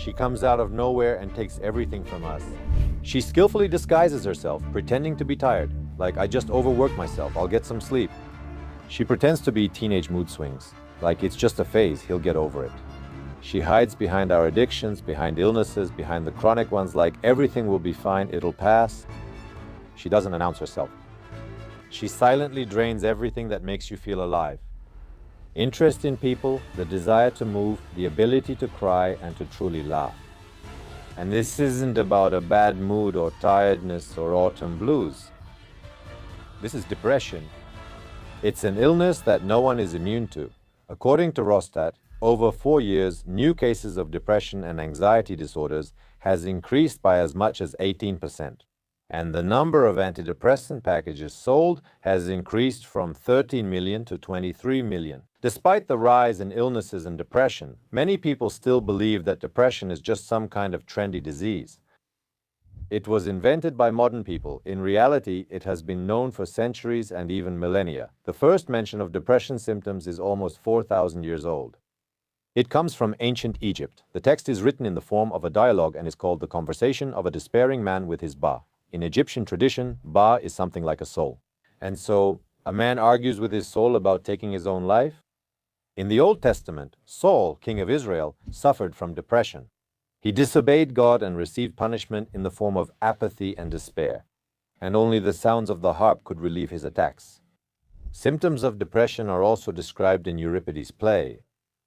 She comes out of nowhere and takes everything from us. She skillfully disguises herself, pretending to be tired, like I just overworked myself, I'll get some sleep. She pretends to be teenage mood swings, like it's just a phase, he'll get over it. She hides behind our addictions, behind illnesses, behind the chronic ones, like everything will be fine, it'll pass. She doesn't announce herself. She silently drains everything that makes you feel alive. Interest in people, the desire to move, the ability to cry and to truly laugh. And this isn't about a bad mood or tiredness or autumn blues. This is depression. It's an illness that no one is immune to. According to Rostat, over 4 years, new cases of depression and anxiety disorders has increased by as much as 18%. And the number of antidepressant packages sold has increased from 13 million to 23 million. Despite the rise in illnesses and depression, many people still believe that depression is just some kind of trendy disease. It was invented by modern people. In reality, it has been known for centuries and even millennia. The first mention of depression symptoms is almost 4,000 years old. It comes from ancient Egypt. The text is written in the form of a dialogue and is called The Conversation of a Despairing Man with His Ba. In Egyptian tradition, Ba is something like a soul. And so, a man argues with his soul about taking his own life? In the Old Testament, Saul, king of Israel, suffered from depression. He disobeyed God and received punishment in the form of apathy and despair. And only the sounds of the harp could relieve his attacks. Symptoms of depression are also described in Euripides' play.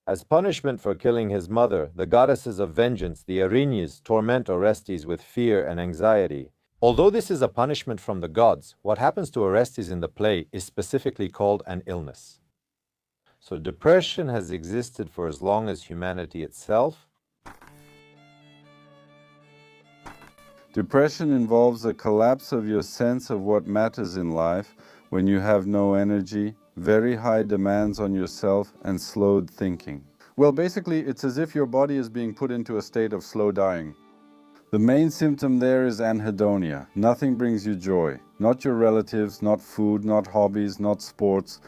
As punishment for killing his mother, the goddesses of vengeance, the Erinyes, torment Orestes with fear and anxiety. Although this is a punishment from the gods, what happens to Orestes in the play is specifically called an illness. So depression has existed for as long as humanity itself. Depression involves a collapse of your sense of what matters in life when you have no energy, very high demands on yourself, and slowed thinking. Well, basically, it's as if your body is being put into a state of slow dying. The main symptom there is anhedonia. Nothing brings you joy. Not your relatives, not food, not hobbies, not sports.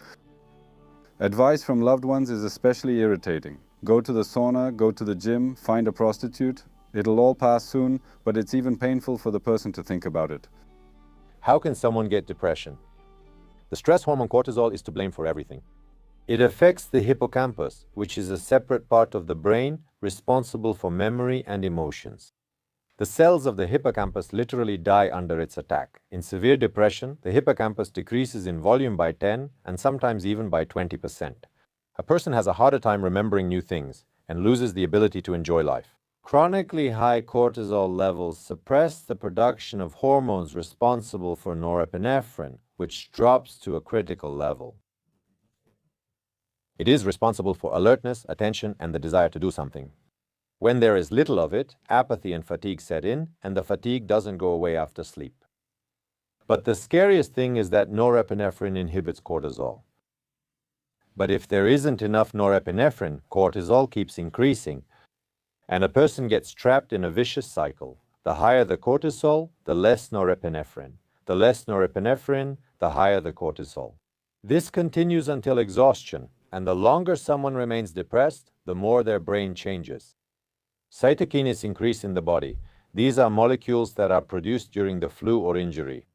Advice from loved ones is especially irritating. Go to the sauna, go to the gym, find a prostitute. It'll all pass soon, but it's even painful for the person to think about it. How can someone get depression? The stress hormone cortisol is to blame for everything. It affects the hippocampus, which is a separate part of the brain responsible for memory and emotions. The cells of the hippocampus literally die under its attack. In severe depression, the hippocampus decreases in volume by 10 and sometimes even by 20%. A person has a harder time remembering new things and loses the ability to enjoy life. Chronically high cortisol levels suppress the production of hormones responsible for norepinephrine, which drops to a critical level. It is responsible for alertness, attention, and the desire to do something. When there is little of it, apathy and fatigue set in, and the fatigue doesn't go away after sleep. But the scariest thing is that norepinephrine inhibits cortisol. But if there isn't enough norepinephrine, cortisol keeps increasing, and a person gets trapped in a vicious cycle. The higher the cortisol, the less norepinephrine. The less norepinephrine, the higher the cortisol. This continues until exhaustion, and the longer someone remains depressed, the more their brain changes. Cytokines increase in the body. These are molecules that are produced during the flu or injury.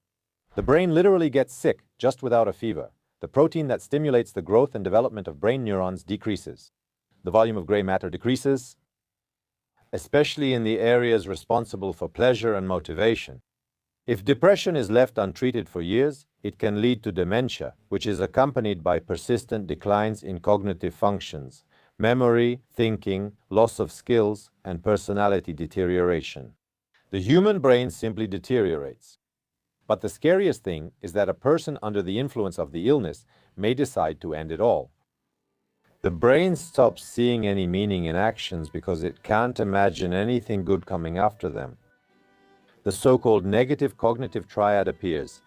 The brain literally gets sick just without a fever. The protein that stimulates the growth and development of brain neurons decreases. The volume of gray matter decreases, especially in the areas responsible for pleasure and motivation. If depression is left untreated for years, it can lead to dementia, which is accompanied by persistent declines in cognitive functions, memory, thinking, loss of skills, and personality deterioration. The human brain simply deteriorates. But the scariest thing is that a person under the influence of the illness may decide to end it all. The brain stops seeing any meaning in actions because it can't imagine anything good coming after them. The so-called negative cognitive triad appears.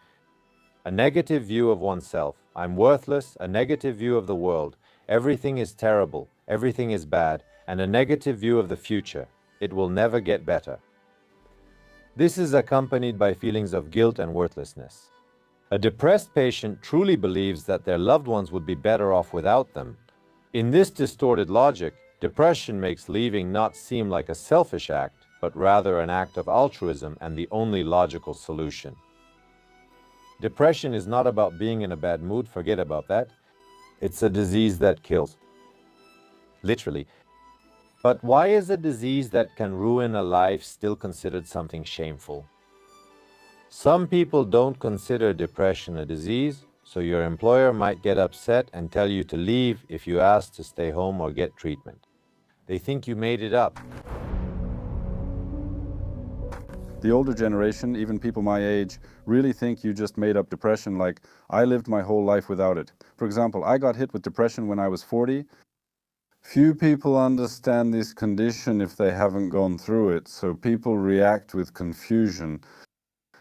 A negative view of oneself, I'm worthless, a negative view of the world, everything is terrible, everything is bad, and a negative view of the future, it will never get better. This is accompanied by feelings of guilt and worthlessness. A depressed patient truly believes that their loved ones would be better off without them. In this distorted logic, Depression makes leaving not seem like a selfish act, but rather an act of altruism and the only logical solution. Depression is not about being in a bad mood, forget about that. It's a disease that kills. Literally. But why is a disease that can ruin a life still considered something shameful? Some people don't consider depression a disease, so your employer might get upset and tell you to leave if you ask to stay home or get treatment. They think you made it up. The older generation, even people my age, really think you just made up depression, like I lived my whole life without it. For example, I got hit with depression when I was 40. Few people understand this condition if they haven't gone through it, so people react with confusion.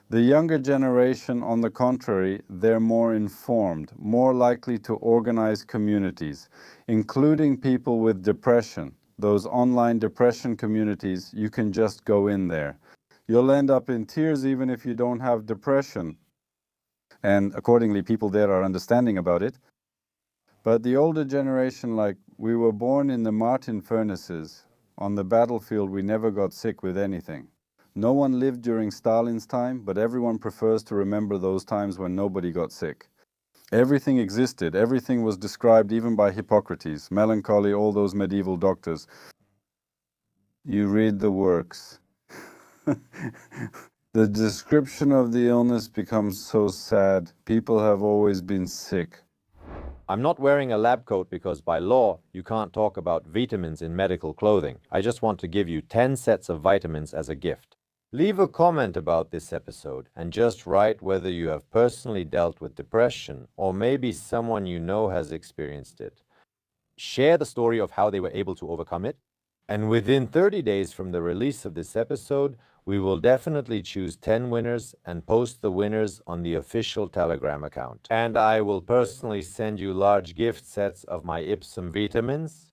The younger generation, on the contrary, they're more informed, more likely to organize communities, including people with depression. Those online depression communities, you can just go in there. You'll end up in tears even if you don't have depression. And accordingly, people there are understanding about it. But the older generation, like, we were born in the Martin furnaces. On the battlefield, we never got sick with anything. No one lived during Stalin's time, but everyone prefers to remember those times when nobody got sick. Everything existed. Everything was described even by Hippocrates, melancholy, all those medieval doctors. You read the works. The description of the illness becomes so sad. People have always been sick. I'm not wearing a lab coat because by law, you can't talk about vitamins in medical clothing. I just want to give you 10 sets of vitamins as a gift. Leave a comment about this episode and just write whether you have personally dealt with depression or maybe someone you know has experienced it. Share the story of how they were able to overcome it. And within 30 days from the release of this episode, we will definitely choose 10 winners and post the winners on the official Telegram account. And I will personally send you large gift sets of my Ipsum vitamins.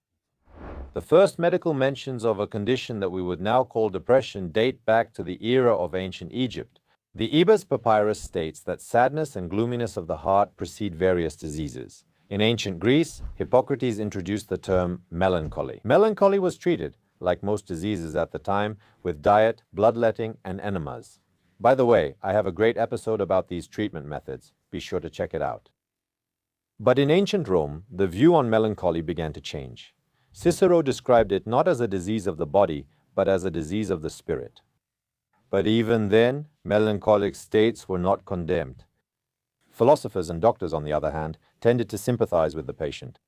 The first medical mentions of a condition that we would now call depression date back to the era of ancient Egypt. The Ebers Papyrus states that sadness and gloominess of the heart precede various diseases. In ancient Greece, Hippocrates introduced the term melancholy. Melancholy was treated, like most diseases at the time, with diet, bloodletting, and enemas. By the way, I have a great episode about these treatment methods. Be sure to check it out. But in ancient Rome, the view on melancholy began to change. Cicero described it not as a disease of the body, but as a disease of the spirit. But even then, melancholic states were not condemned. Philosophers and doctors, on the other hand, tended to sympathize with the patient.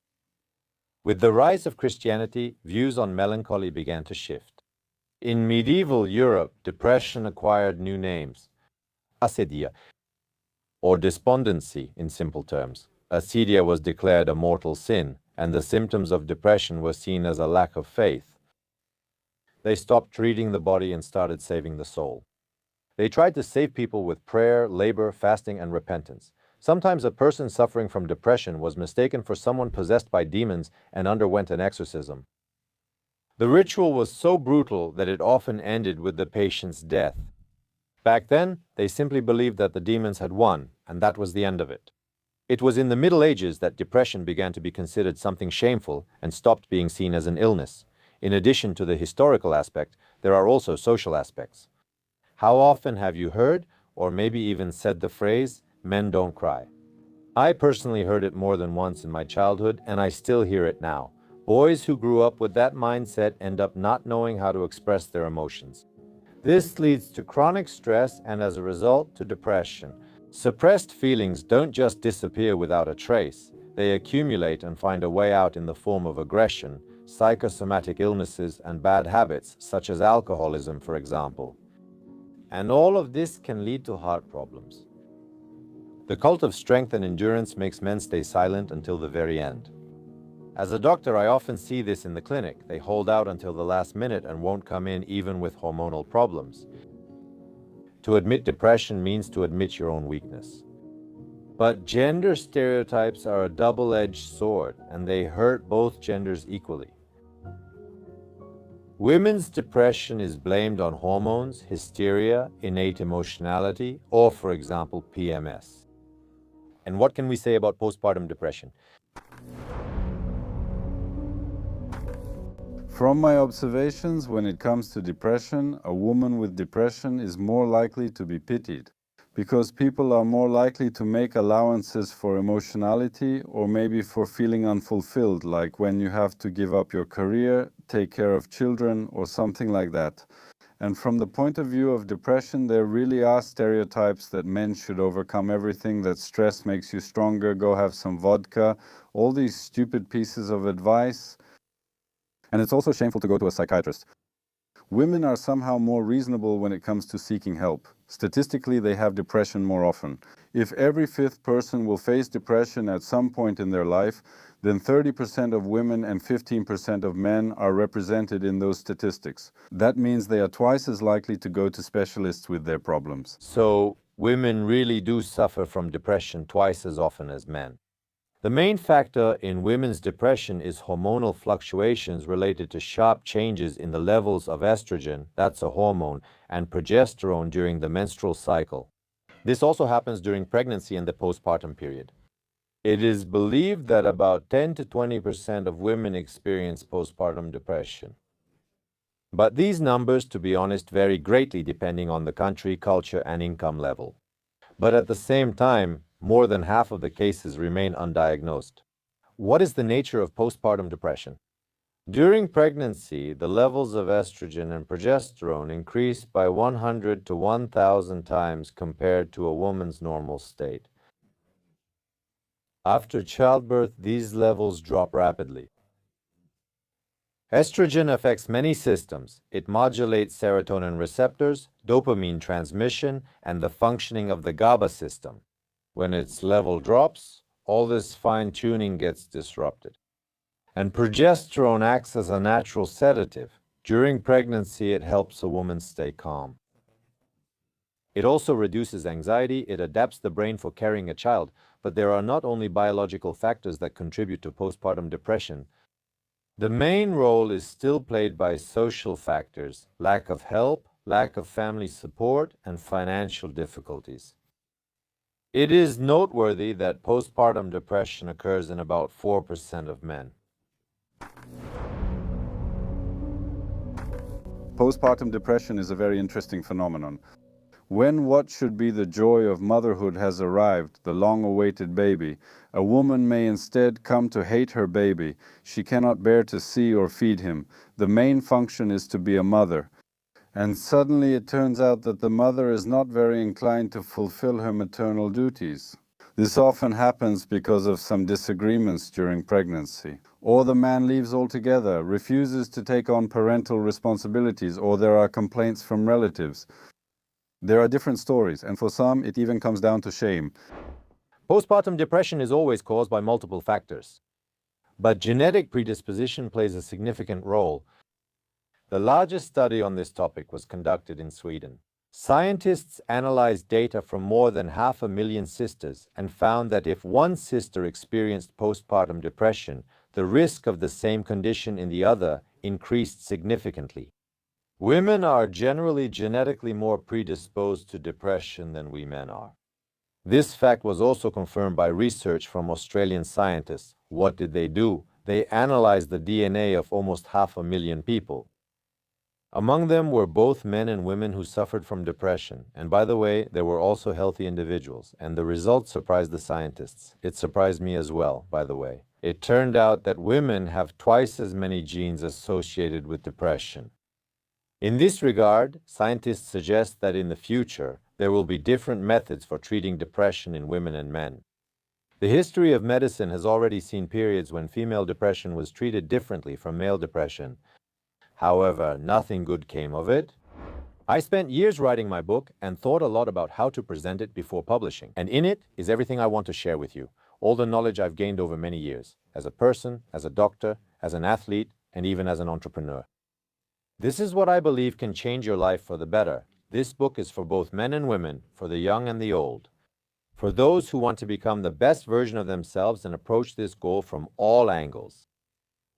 With the rise of Christianity, views on melancholy began to shift. In medieval Europe, depression acquired new names. Acedia, or despondency in simple terms. Acedia was declared a mortal sin, and the symptoms of depression were seen as a lack of faith. They stopped treating the body and started saving the soul. They tried to save people with prayer, labor, fasting, and repentance. Sometimes a person suffering from depression was mistaken for someone possessed by demons and underwent an exorcism. The ritual was so brutal that it often ended with the patient's death. Back then, they simply believed that the demons had won, and that was the end of it. It was in the Middle Ages that depression began to be considered something shameful and stopped being seen as an illness. In addition to the historical aspect, there are also social aspects. How often have you heard, or maybe even said the phrase, "Men don't cry"? I personally heard it more than once in my childhood, and I still hear it now. Boys who grew up with that mindset end up not knowing how to express their emotions. This leads to chronic stress and, as a result, to depression. Suppressed feelings don't just disappear without a trace. They accumulate and find a way out in the form of aggression, psychosomatic illnesses, and bad habits, such as alcoholism, for example. And all of this can lead to heart problems. The cult of strength and endurance makes men stay silent until the very end. As a doctor, I often see this in the clinic. They hold out until the last minute and won't come in even with hormonal problems. To admit depression means to admit your own weakness. But gender stereotypes are a double-edged sword, and they hurt both genders equally. Women's depression is blamed on hormones, hysteria, innate emotionality, or, for example, PMS. And what can we say about postpartum depression? From my observations, when it comes to depression, a woman with depression is more likely to be pitied, because people are more likely to make allowances for emotionality or maybe for feeling unfulfilled, like when you have to give up your career, take care of children, or something like that. And from the point of view of depression, there really are stereotypes that men should overcome everything, that stress makes you stronger, go have some vodka, all these stupid pieces of advice. And it's also shameful to go to a psychiatrist. Women are somehow more reasonable when it comes to seeking help. Statistically, they have depression more often. If every fifth person will face depression at some point in their life, then 30% of women and 15% of men are represented in those statistics. That means they are twice as likely to go to specialists with their problems. So, women really do suffer from depression twice as often as men. The main factor in women's depression is hormonal fluctuations related to sharp changes in the levels of estrogen, that's a hormone, and progesterone during the menstrual cycle. This also happens during pregnancy and the postpartum period. It is believed that about 10 to 20% of women experience postpartum depression. But these numbers, to be honest, vary greatly depending on the country, culture, and income level. But at the same time, more than half of the cases remain undiagnosed. What is the nature of postpartum depression? During pregnancy, the levels of estrogen and progesterone increase by 100 to 1,000 times compared to a woman's normal state. After childbirth, these levels drop rapidly. Estrogen affects many systems. It modulates serotonin receptors, dopamine transmission, and the functioning of the GABA system. When its level drops, all this fine-tuning gets disrupted. And progesterone acts as a natural sedative. During pregnancy, it helps a woman stay calm. It also reduces anxiety. It adapts the brain for carrying a child. But there are not only biological factors that contribute to postpartum depression. The main role is still played by social factors: lack of help, lack of family support, and financial difficulties. It is noteworthy that postpartum depression occurs in about 4% of men. Postpartum depression is a very interesting phenomenon. When what should be the joy of motherhood has arrived, the long-awaited baby, a woman may instead come to hate her baby. She cannot bear to see or feed him. The main function is to be a mother. And suddenly it turns out that the mother is not very inclined to fulfill her maternal duties. This often happens because of some disagreements during pregnancy. Or the man leaves altogether, refuses to take on parental responsibilities, or there are complaints from relatives. There are different stories, and for some it even comes down to shame. Postpartum depression is always caused by multiple factors. But genetic predisposition plays a significant role. The largest study on this topic was conducted in Sweden. Scientists analyzed data from more than 500,000 sisters and found that if one sister experienced postpartum depression, the risk of the same condition in the other increased significantly. Women are generally genetically more predisposed to depression than we men are. This fact was also confirmed by research from Australian scientists. What did they do? They analyzed the DNA of almost 500,000 people. Among them were both men and women who suffered from depression. And by the way, there were also healthy individuals. And the results surprised the scientists. It surprised me as well, by the way. It turned out that women have twice as many genes associated with depression. In this regard, scientists suggest that in the future, there will be different methods for treating depression in women and men. The history of medicine has already seen periods when female depression was treated differently from male depression. However, nothing good came of it. I spent years writing my book and thought a lot about how to present it before publishing. And in it is everything I want to share with you, all the knowledge I've gained over many years, as a person, as a doctor, as an athlete, and even as an entrepreneur. This is what I believe can change your life for the better. This book is for both men and women, for the young and the old. For those who want to become the best version of themselves and approach this goal from all angles.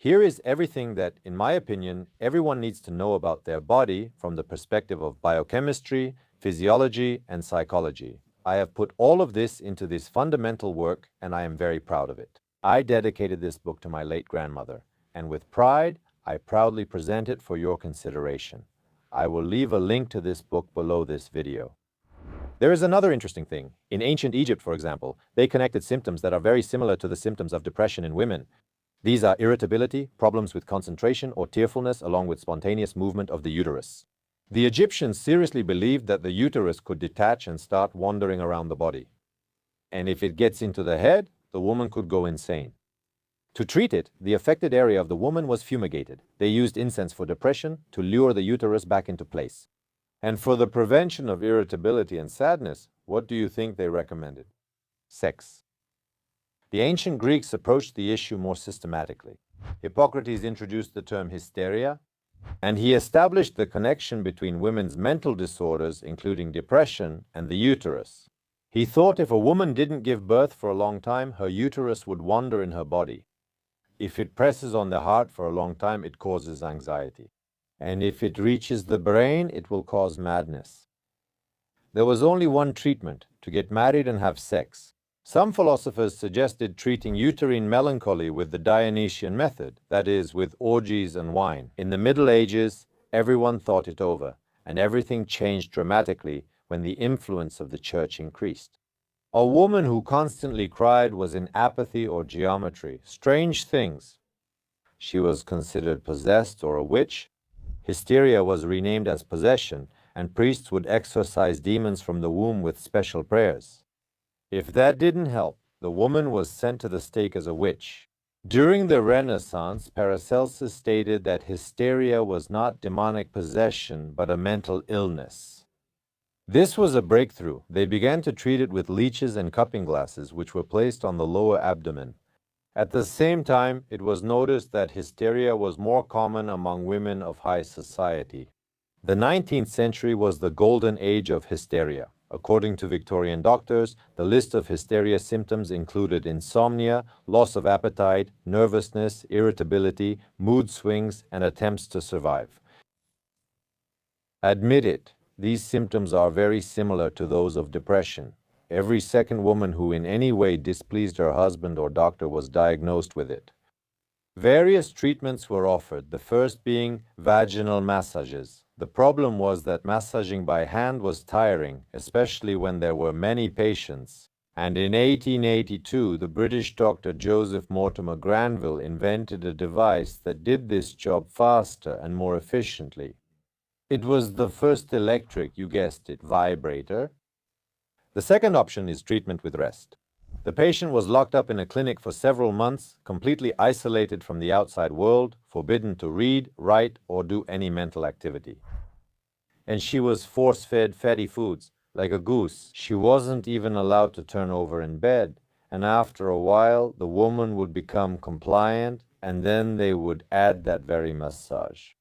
Here is everything that, in my opinion, everyone needs to know about their body from the perspective of biochemistry, physiology, and psychology. I have put all of this into this fundamental work, and I am very proud of it. I dedicated this book to my late grandmother, and with pride, I proudly present it for your consideration. I will leave a link to this book below this video. There is another interesting thing. In ancient Egypt, for example, they connected symptoms that are very similar to the symptoms of depression in women. These are irritability, problems with concentration or tearfulness, along with spontaneous movement of the uterus. The Egyptians seriously believed that the uterus could detach and start wandering around the body. And if it gets into the head, the woman could go insane. To treat it, the affected area of the woman was fumigated. They used incense for depression to lure the uterus back into place. And for the prevention of irritability and sadness, what do you think they recommended? Sex. The ancient Greeks approached the issue more systematically. Hippocrates introduced the term hysteria, and he established the connection between women's mental disorders, including depression, and the uterus. He thought if a woman didn't give birth for a long time, her uterus would wander in her body. If it presses on the heart for a long time, it causes anxiety. And if it reaches the brain, it will cause madness. There was only one treatment: to get married and have sex. Some philosophers suggested treating uterine melancholy with the Dionysian method, that is, with orgies and wine. In the Middle Ages, everyone thought it over, and everything changed dramatically when the influence of the church increased. A woman who constantly cried was in apathy or geometry, strange things. She was considered possessed or a witch. Hysteria was renamed as possession, and priests would exorcise demons from the womb with special prayers. If that didn't help, the woman was sent to the stake as a witch. During the Renaissance, Paracelsus stated that hysteria was not demonic possession, but a mental illness. This was a breakthrough. They began to treat it with leeches and cupping glasses, which were placed on the lower abdomen. At the same time, it was noticed that hysteria was more common among women of high society. The 19th century was the golden age of hysteria. According to Victorian doctors, the list of hysteria symptoms included insomnia, loss of appetite, nervousness, irritability, mood swings, and attempts to survive. Admit it, these symptoms are very similar to those of depression. Every second woman who in any way displeased her husband or doctor was diagnosed with it. Various treatments were offered, the first being vaginal massages. The problem was that massaging by hand was tiring, especially when there were many patients. And in 1882, the British doctor Joseph Mortimer Granville invented a device that did this job faster and more efficiently. It was the first electric, you guessed it, vibrator. The second option is treatment with rest. The patient was locked up in a clinic for several months, completely isolated from the outside world, forbidden to read, write, or do any mental activity. And she was force-fed fatty foods, like a goose. She wasn't even allowed to turn over in bed. And after a while, the woman would become compliant, and then they would add that very massage.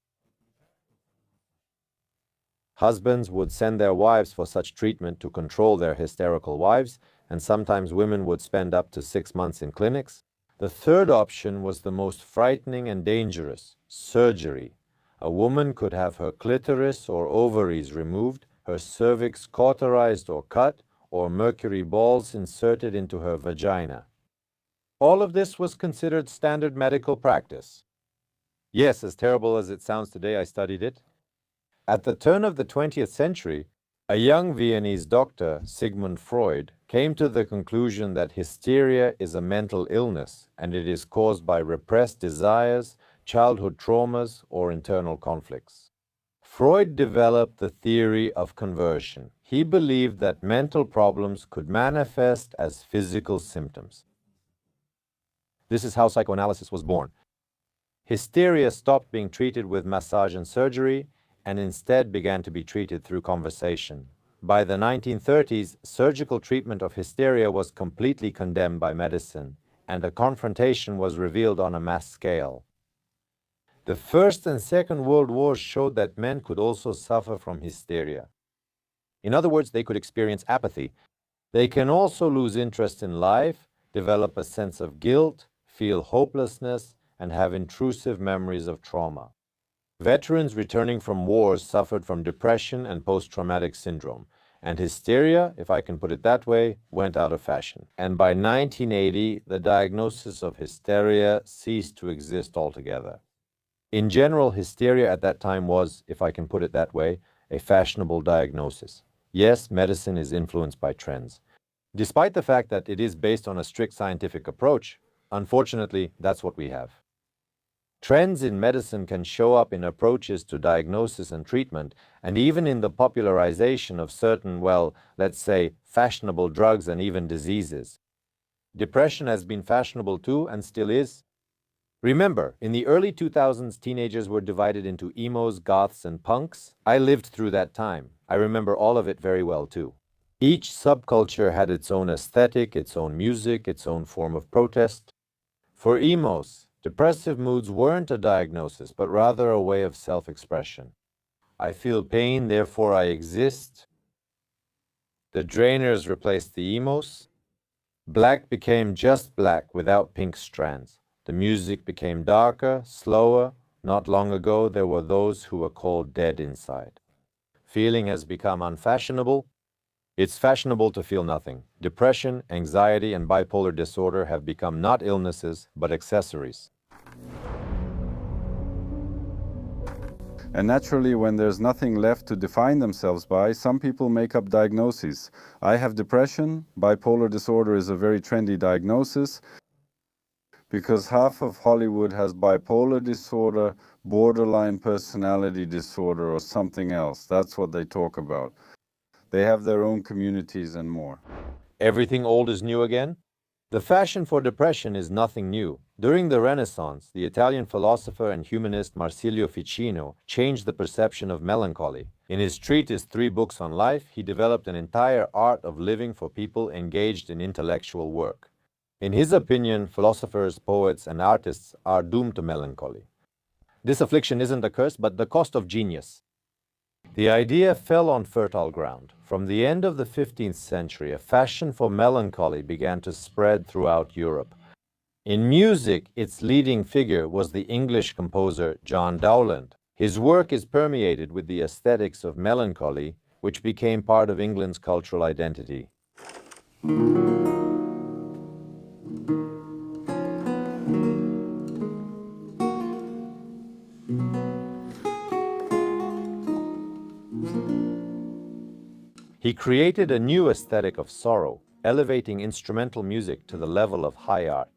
Husbands would send their wives for such treatment to control their hysterical wives, and sometimes women would spend up to 6 months in clinics. The third option was the most frightening and dangerous: surgery. A woman could have her clitoris or ovaries removed, her cervix cauterized or cut, or mercury balls inserted into her vagina. All of this was considered standard medical practice. Yes, as terrible as it sounds today, I studied it. At the turn of the 20th century, a young Viennese doctor, Sigmund Freud, came to the conclusion that hysteria is a mental illness and it is caused by repressed desires, childhood traumas, or internal conflicts. Freud developed the theory of conversion. He believed that mental problems could manifest as physical symptoms. This is how psychoanalysis was born. Hysteria stopped being treated with massage and surgery, and instead began to be treated through conversation. By the 1930s, surgical treatment of hysteria was completely condemned by medicine, and a confrontation was revealed on a mass scale. The First and Second World Wars showed that men could also suffer from hysteria. In other words, they could experience apathy. They can also lose interest in life, develop a sense of guilt, feel hopelessness, and have intrusive memories of trauma. Veterans returning from wars suffered from depression and post-traumatic syndrome, and hysteria, if I can put it that way, went out of fashion. And by 1980, the diagnosis of hysteria ceased to exist altogether. In general, hysteria at that time was, if I can put it that way, a fashionable diagnosis. Yes, medicine is influenced by trends. Despite the fact that it is based on a strict scientific approach, unfortunately, that's what we have. Trends in medicine can show up in approaches to diagnosis and treatment, and even in the popularization of certain, well, let's say, fashionable drugs and even diseases. Depression has been fashionable too and still is. Remember, in the early 2000s, teenagers were divided into emos, goths, and punks. I lived through that time. I remember all of it very well too. Each subculture had its own aesthetic, its own music, its own form of protest. For emos, depressive moods weren't a diagnosis, but rather a way of self-expression. I feel pain, therefore I exist. The drainers replaced the emos. Black became just black without pink strands. The music became darker, slower. Not long ago, there were those who were called dead inside. Feeling has become unfashionable. It's fashionable to feel nothing. Depression, anxiety, and bipolar disorder have become not illnesses, but accessories. And naturally, when there's nothing left to define themselves by, some people make up diagnoses. I have depression. Bipolar disorder is a very trendy diagnosis because half of Hollywood has bipolar disorder, borderline personality disorder, or something else. That's what they talk about. They have their own communities and more. Everything old is new again? The fashion for depression is nothing new. During the Renaissance, the Italian philosopher and humanist Marsilio Ficino changed the perception of melancholy. In his treatise 3 Books on Life, he developed an entire art of living for people engaged in intellectual work. In his opinion, philosophers, poets, and artists are doomed to melancholy. This affliction isn't a curse, but the cost of genius. The idea fell on fertile ground. From the end of the 15th century, a fashion for melancholy began to spread throughout Europe. In music, its leading figure was the English composer John Dowland. His work is permeated with the aesthetics of melancholy, which became part of England's cultural identity. He created a new aesthetic of sorrow, elevating instrumental music to the level of high art.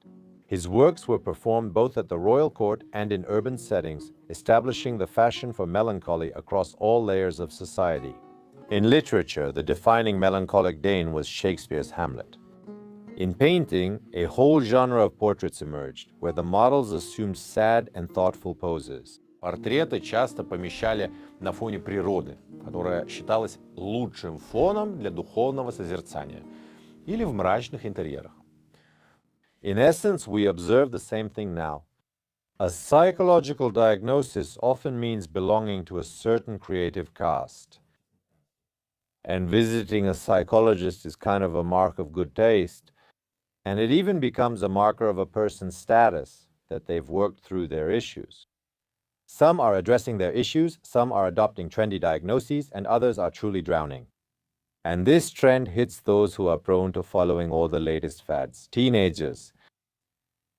His works were performed both at the royal court and in urban settings, establishing the fashion for melancholy across all layers of society. In literature, the defining melancholic Dane was Shakespeare's Hamlet. In painting, a whole genre of portraits emerged, where the models assumed sad and thoughtful poses. Портреты часто помещали на фоне природы, которая считалась лучшим фоном для духовного созерцания, или в мрачных интерьерах. In essence, we observe the same thing now. A psychological diagnosis often means belonging to a certain creative caste. And visiting a psychologist is kind of a mark of good taste, and it even becomes a marker of a person's status, that they've worked through their issues. Some are addressing their issues, some are adopting trendy diagnoses, and others are truly drowning. And this trend hits those who are prone to following all the latest fads, teenagers.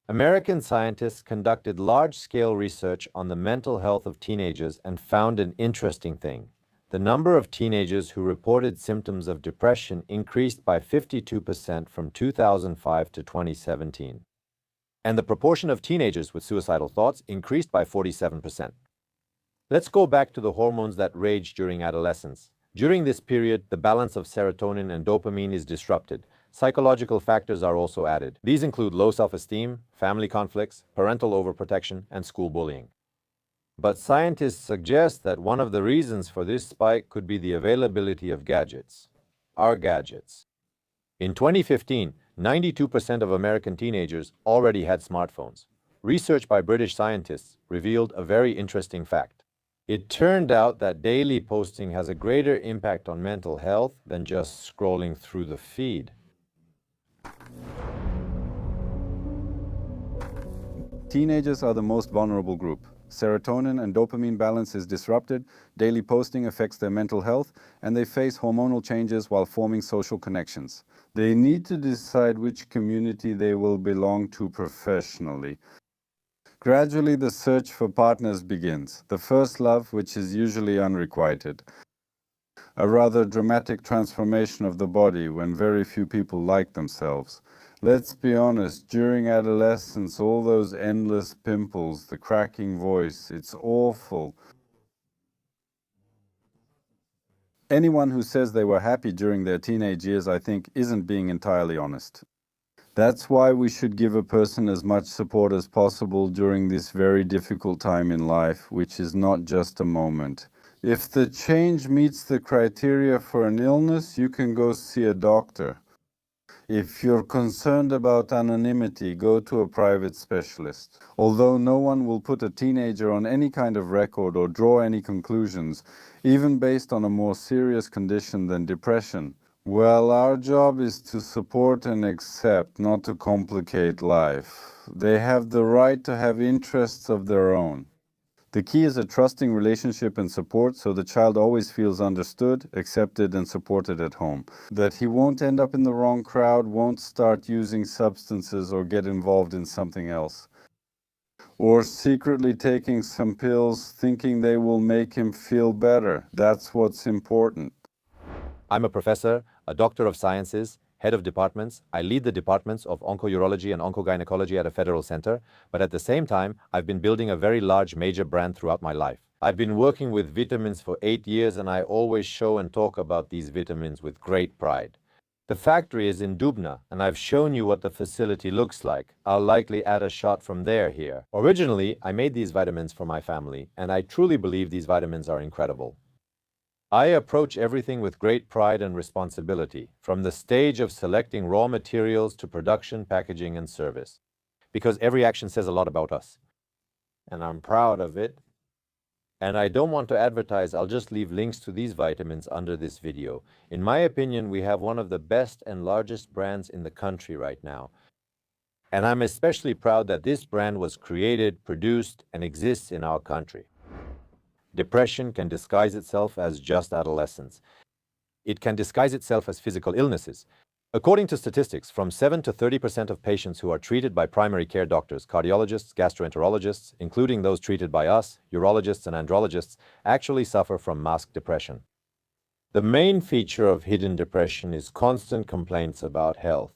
American scientists conducted large-scale research on the mental health of teenagers and found an interesting thing. The number of teenagers who reported symptoms of depression increased by 52% from 2005 to 2017. And the proportion of teenagers with suicidal thoughts increased by 47%. Let's go back to the hormones that rage during adolescence. During this period, the balance of serotonin and dopamine is disrupted. Psychological factors are also added. These include low self-esteem, family conflicts, parental overprotection, and school bullying. But scientists suggest that one of the reasons for this spike could be the availability of gadgets. Our gadgets. In 2015, 92% of American teenagers already had smartphones. Research by British scientists revealed a very interesting fact. It turned out that daily posting has a greater impact on mental health than just scrolling through the feed. Teenagers are the most vulnerable group. Serotonin and dopamine balance is disrupted, daily posting affects their mental health, and they face hormonal changes while forming social connections. They need to decide which community they will belong to professionally. Gradually, the search for partners begins, the first love, which is usually unrequited. A rather dramatic transformation of the body when very few people like themselves. Let's be honest, during adolescence, all those endless pimples, the cracking voice, it's awful. Anyone who says they were happy during their teenage years, I think, isn't being entirely honest. That's why we should give a person as much support as possible during this very difficult time in life, which is not just a moment. If the change meets the criteria for an illness, you can go see a doctor. If you're concerned about anonymity, go to a private specialist. Although no one will put a teenager on any kind of record or draw any conclusions, even based on a more serious condition than depression, well, our job is to support and accept, not to complicate life. They have the right to have interests of their own. The key is a trusting relationship and support so the child always feels understood, accepted and supported at home. That he won't end up in the wrong crowd, won't start using substances or get involved in something else. Or secretly taking some pills thinking they will make him feel better. That's what's important. I'm a professor, a doctor of sciences, head of departments. I lead the departments of oncourology and oncogynecology at a federal center, but at the same time, I've been building a very large major brand throughout my life. I've been working with vitamins for 8 years and I always show and talk about these vitamins with great pride. The factory is in Dubna and I've shown you what the facility looks like. I'll likely add a shot from there here. Originally, I made these vitamins for my family and I truly believe these vitamins are incredible. I approach everything with great pride and responsibility, from the stage of selecting raw materials to production, packaging, and service. Because every action says a lot about us. And I'm proud of it. And I don't want to advertise, I'll just leave links to these vitamins under this video. In my opinion, we have one of the best and largest brands in the country right now. And I'm especially proud that this brand was created, produced, and exists in our country. Depression can disguise itself as just adolescence. It can disguise itself as physical illnesses. According to statistics, from 7 to 30% of patients who are treated by primary care doctors, cardiologists, gastroenterologists, including those treated by us, urologists and andrologists, actually suffer from masked depression. The main feature of hidden depression is constant complaints about health.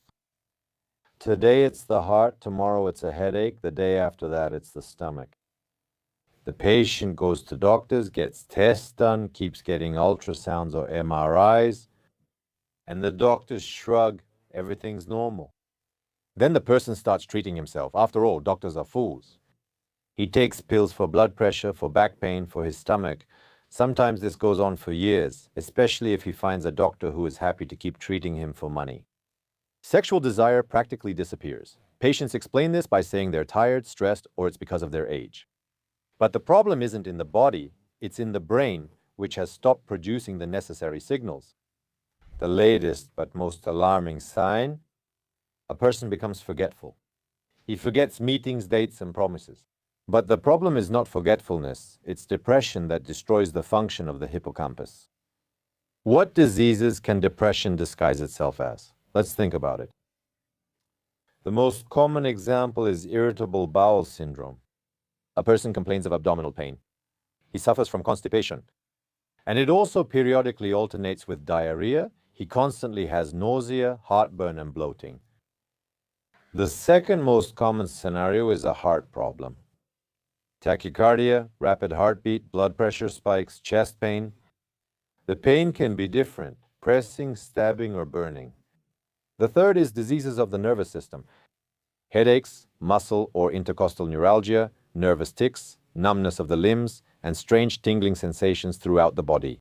Today it's the heart, tomorrow it's a headache, the day after that it's the stomach. The patient goes to doctors, gets tests done, keeps getting ultrasounds or MRIs, and the doctors shrug, everything's normal. Then the person starts treating himself. After all, doctors are fools. He takes pills for blood pressure, for back pain, for his stomach. Sometimes this goes on for years, especially if he finds a doctor who is happy to keep treating him for money. Sexual desire practically disappears. Patients explain this by saying they're tired, stressed, or it's because of their age. But the problem isn't in the body, it's in the brain, which has stopped producing the necessary signals. The latest but most alarming sign, a person becomes forgetful. He forgets meetings, dates, and promises. But the problem is not forgetfulness, it's depression that destroys the function of the hippocampus. What diseases can depression disguise itself as? Let's think about it. The most common example is irritable bowel syndrome. A person complains of abdominal pain. He suffers from constipation. And it also periodically alternates with diarrhea. He constantly has nausea, heartburn, and bloating. The second most common scenario is a heart problem. Tachycardia, rapid heartbeat, blood pressure spikes, chest pain. The pain can be different, pressing, stabbing, or burning. The third is diseases of the nervous system. Headaches, muscle or intercostal neuralgia, nervous tics, numbness of the limbs, and strange tingling sensations throughout the body.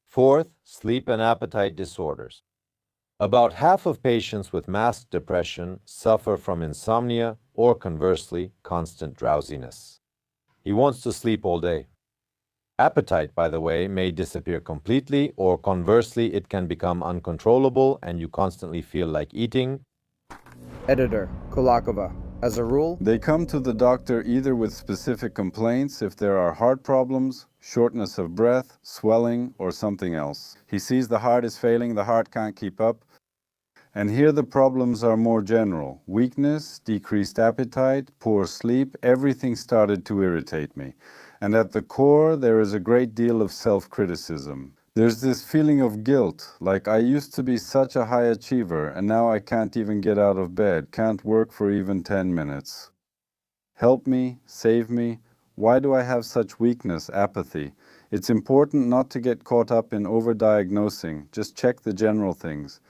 Fourth, sleep and appetite disorders. About half of patients with masked depression suffer from insomnia or, conversely, constant drowsiness. He wants to sleep all day. Appetite, by the way, may disappear completely, or conversely, it can become uncontrollable and you constantly feel like eating. Editor, Kulakova. As a rule, They come to the doctor either with specific complaints if there are heart problems, shortness of breath, swelling, or something else. He sees the heart is failing, the heart can't keep up, And here the problems are more general. Weakness, decreased appetite, poor sleep, everything started to irritate me. And at the core, there is a great deal of self-criticism. There's this feeling of guilt, like I used to be such a high achiever and now I can't even get out of bed, can't work for even 10 minutes. Help me, save me. Why do I have such weakness, apathy? It's important not to get caught up in overdiagnosing, just check the general things.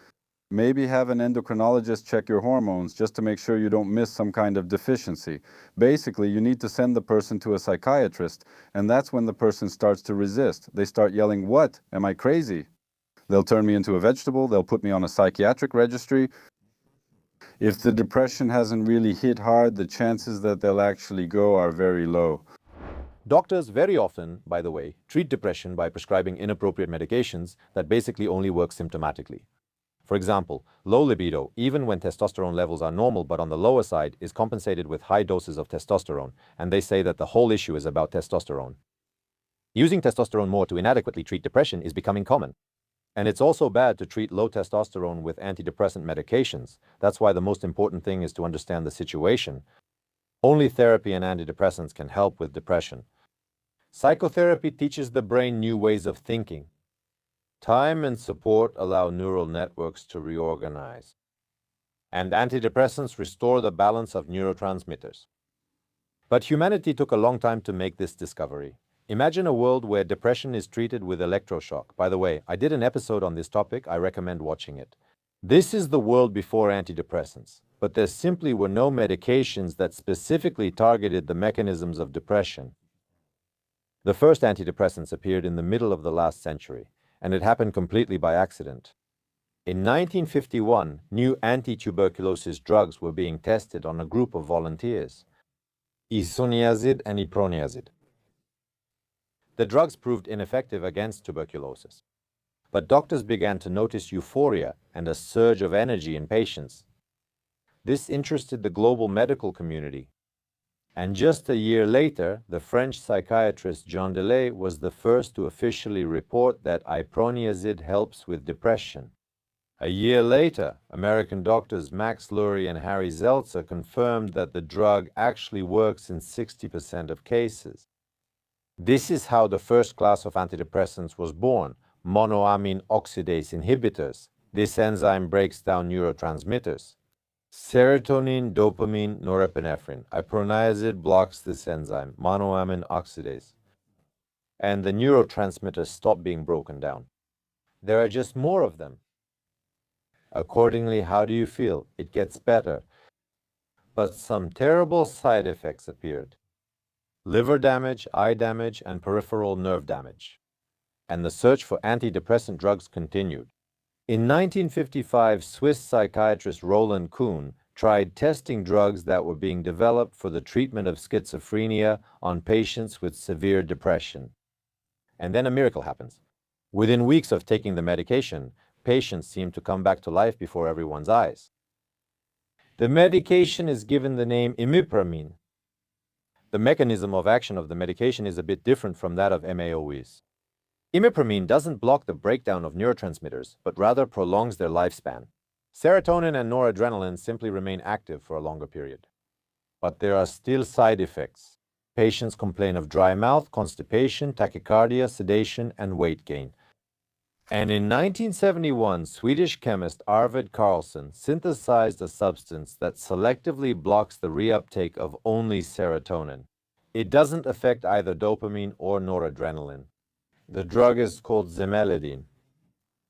Maybe have an endocrinologist check your hormones just to make sure you don't miss some kind of deficiency. Basically, you need to send the person to a psychiatrist, and that's when the person starts to resist. They start yelling, "What? Am I crazy?" They'll turn me into a vegetable, they'll put me on a psychiatric registry. If the depression hasn't really hit hard, the chances that they'll actually go are very low. Doctors very often, by the way, treat depression by prescribing inappropriate medications that basically only work symptomatically. For example, low libido, even when testosterone levels are normal but on the lower side, is compensated with high doses of testosterone, and they say that the whole issue is about testosterone. Using testosterone more to inadequately treat depression is becoming common. And it's also bad to treat low testosterone with antidepressant medications. That's why the most important thing is to understand the situation. Only therapy and antidepressants can help with depression. Psychotherapy teaches the brain new ways of thinking. Time and support allow neural networks to reorganize. And antidepressants restore the balance of neurotransmitters. But humanity took a long time to make this discovery. Imagine a world where depression is treated with electroshock. By the way, I did an episode on this topic. I recommend watching it. This is the world before antidepressants, but there simply were no medications that specifically targeted the mechanisms of depression. The first antidepressants appeared in the middle of the last century, and it happened completely by accident. In 1951, new anti-tuberculosis drugs were being tested on a group of volunteers, isoniazid and iproniazid. The drugs proved ineffective against tuberculosis, but doctors began to notice euphoria and a surge of energy in patients. This interested the global medical community. And just a year later, the French psychiatrist Jean Delay was the first to officially report that iproniazid helps with depression. A year later, American doctors Max Lurie and Harry Zeltzer confirmed that the drug actually works in 60% of cases. This is how the first class of antidepressants was born, monoamine oxidase inhibitors. This enzyme breaks down neurotransmitters. Serotonin, dopamine, norepinephrine. Iproniazid blocks this enzyme, monoamine oxidase. And the neurotransmitters stop being broken down. There are just more of them. Accordingly, how do you feel? It gets better. But some terrible side effects appeared. Liver damage, eye damage, and peripheral nerve damage. And the search for antidepressant drugs continued. In 1955, Swiss psychiatrist Roland Kuhn tried testing drugs that were being developed for the treatment of schizophrenia on patients with severe depression. And then a miracle happens. Within weeks of taking the medication, patients seem to come back to life before everyone's eyes. The medication is given the name imipramine. The mechanism of action of the medication is a bit different from that of MAOIs. Imipramine doesn't block the breakdown of neurotransmitters, but rather prolongs their lifespan. Serotonin and noradrenaline simply remain active for a longer period. But there are still side effects. Patients complain of dry mouth, constipation, tachycardia, sedation, and weight gain. And in 1971, Swedish chemist Arvid Carlsson synthesized a substance that selectively blocks the reuptake of only serotonin. It doesn't affect either dopamine or noradrenaline. The drug is called zimelidine.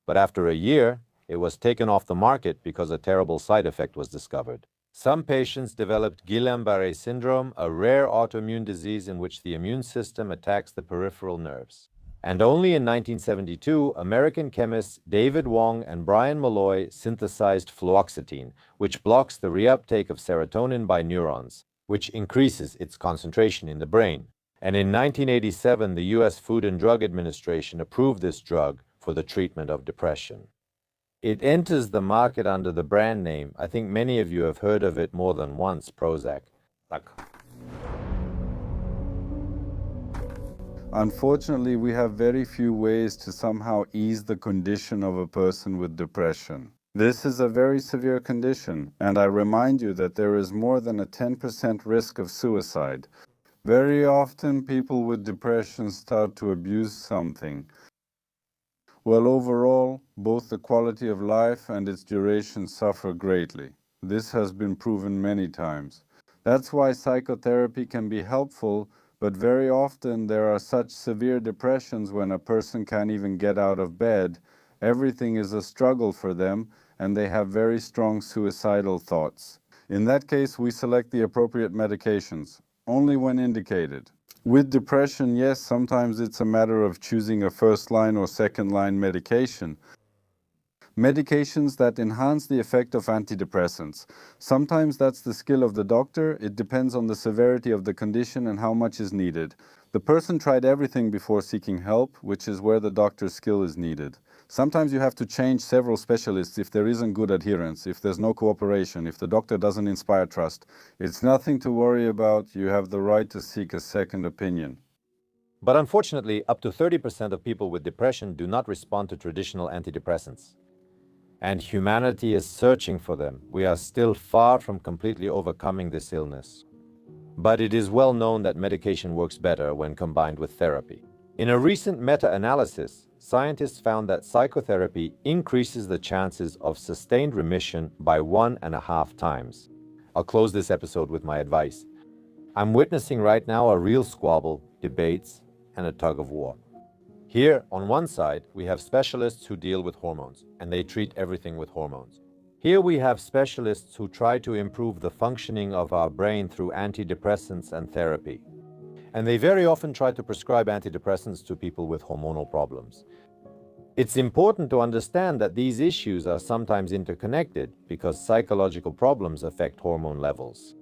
But after a year, it was taken off the market because a terrible side effect was discovered. Some patients developed Guillain-Barré syndrome, a rare autoimmune disease in which the immune system attacks the peripheral nerves. And only in 1972, American chemists David Wong and Brian Malloy synthesized fluoxetine, which blocks the reuptake of serotonin by neurons, which increases its concentration in the brain. And in 1987, the U.S. Food and Drug Administration approved this drug for the treatment of depression. It enters the market under the brand name, I think many of you have heard of it more than once, Prozac. Unfortunately, we have very few ways to somehow ease the condition of a person with depression. This is a very severe condition, and I remind you that there is more than a 10% risk of suicide. Very often, people with depression start to abuse something. Well, overall, both the quality of life and its duration suffer greatly. This has been proven many times. That's why psychotherapy can be helpful, but very often there are such severe depressions when a person can't even get out of bed. Everything is a struggle for them, and they have very strong suicidal thoughts. In that case, we select the appropriate medications, only when indicated. With depression, yes, sometimes it's a matter of choosing a first-line or second-line medication. Medications that enhance the effect of antidepressants. Sometimes that's the skill of the doctor. It depends on the severity of the condition and how much is needed. The person tried everything before seeking help, which is where the doctor's skill is needed. Sometimes you have to change several specialists if there isn't good adherence, if there's no cooperation, if the doctor doesn't inspire trust. It's nothing to worry about. You have the right to seek a second opinion. But unfortunately, up to 30% of people with depression do not respond to traditional antidepressants. And humanity is searching for them. We are still far from completely overcoming this illness. But it is well known that medication works better when combined with therapy. In a recent meta-analysis, scientists found that psychotherapy increases the chances of sustained remission by 1.5 times. I'll close this episode with my advice. I'm witnessing right now a real squabble, debates, and a tug of war. Here, on one side, we have specialists who deal with hormones, and they treat everything with hormones. Here we have specialists who try to improve the functioning of our brain through antidepressants and therapy. And they very often try to prescribe antidepressants to people with hormonal problems. It's important to understand that these issues are sometimes interconnected because psychological problems affect hormone levels.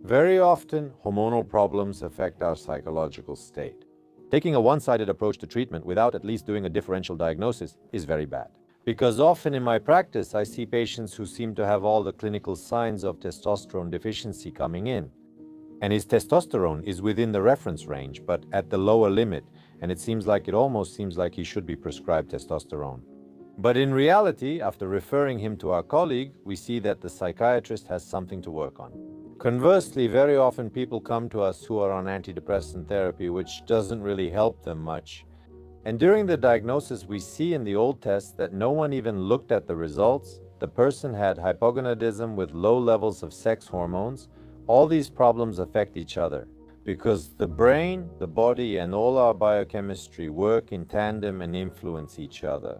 Very often, hormonal problems affect our psychological state. Taking a one-sided approach to treatment without at least doing a differential diagnosis is very bad. Because often in my practice, I see patients who seem to have all the clinical signs of testosterone deficiency coming in. And his testosterone is within the reference range, but at the lower limit, and it almost seems like he should be prescribed testosterone. But in reality, after referring him to our colleague, we see that the psychiatrist has something to work on. Conversely, very often people come to us who are on antidepressant therapy, which doesn't really help them much. And during the diagnosis, we see in the old tests that no one even looked at the results. The person had hypogonadism with low levels of sex hormones. All these problems affect each other because the brain, the body, and all our biochemistry work in tandem and influence each other.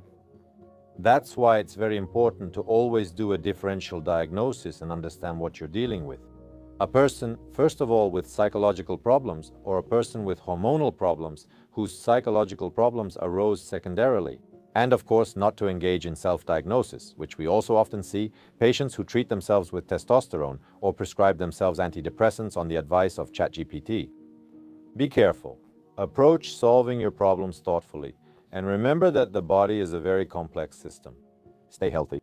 That's why it's very important to always do a differential diagnosis and understand what you're dealing with. A person, first of all, with psychological problems, or a person with hormonal problems whose psychological problems arose secondarily. And of course, not to engage in self-diagnosis, which we also often see patients who treat themselves with testosterone or prescribe themselves antidepressants on the advice of ChatGPT. Be careful. Approach solving your problems thoughtfully. And remember that the body is a very complex system. Stay healthy.